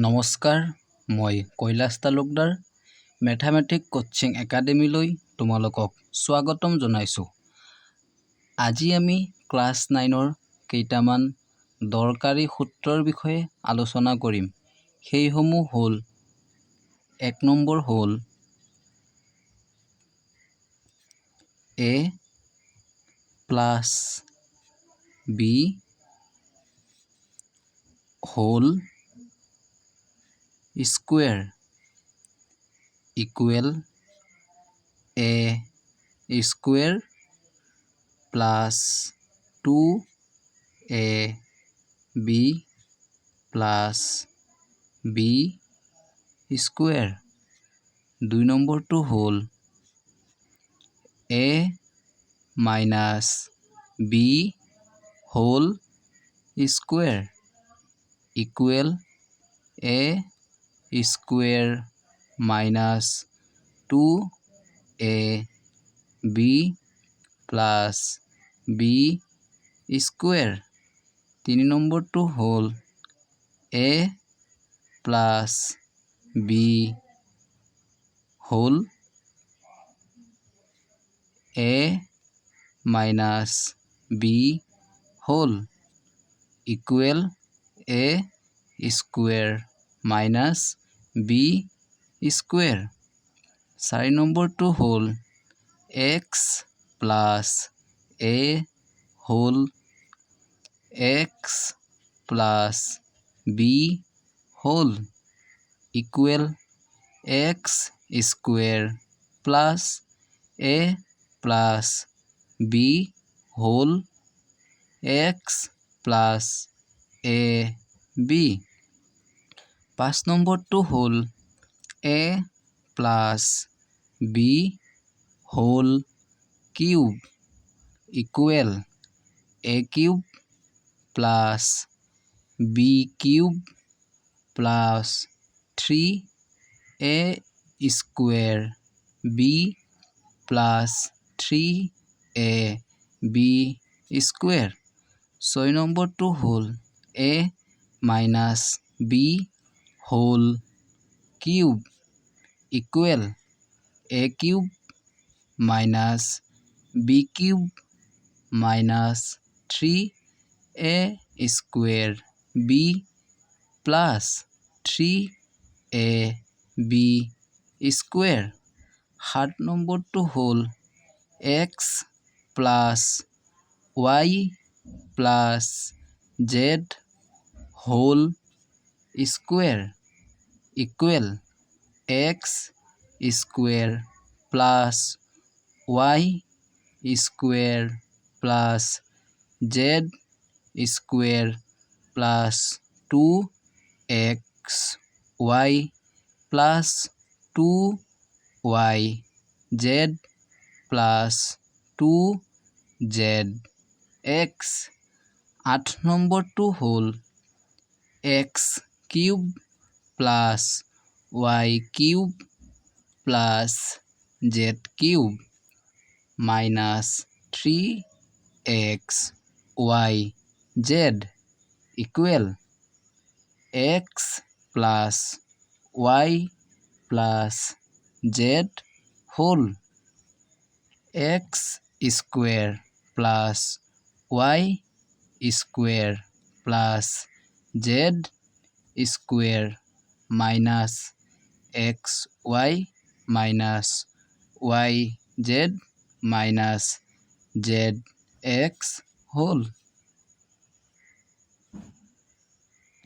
নমস্কাৰ, মই Kailash Talukdar mathematic coaching একাডেমীলৈ তোমালোকক স্বাগতম জনাইছোঁ। আজি আমি ক্লাছ 9ৰ কেইটামান দৰকাৰী সূত্ৰৰ বিষয়ে আলোচনা কৰিম। সেইসমূহ হ'ল 1 নম্বৰ হ'ল a plus b whole square equal a square plus 2ab plus b square। 2 নম্বৰটো হ'ল a minus b whole square equal a square minus 2ab plus b square। 3 নম্বৰটো হ'ল a plus b whole a minus b whole equal a square minus b square। 4 নম্বৰটো হ'ল x plus a whole x plus b whole equal x square plus a plus b whole x plus a b। 5 নম্বৰটো হ'ল a plus b whole cube equal a cube plus b cube plus 3a square b plus 3ab square। 6 নম্বৰটো হ'ল a minus b whole cube equal a cube minus b cube minus 3a square b plus 3ab square। 7 নম্বৰটো হ'ল x plus y plus z whole square equal x square plus y square plus z square plus 2xy plus 2y z plus 2zx। 8 নম্বৰটো হ'ল x cube plus y cube plus z cube minus 3xy z equal x plus y plus z whole x square plus y square plus z square minus xy minus yz minus zx whole।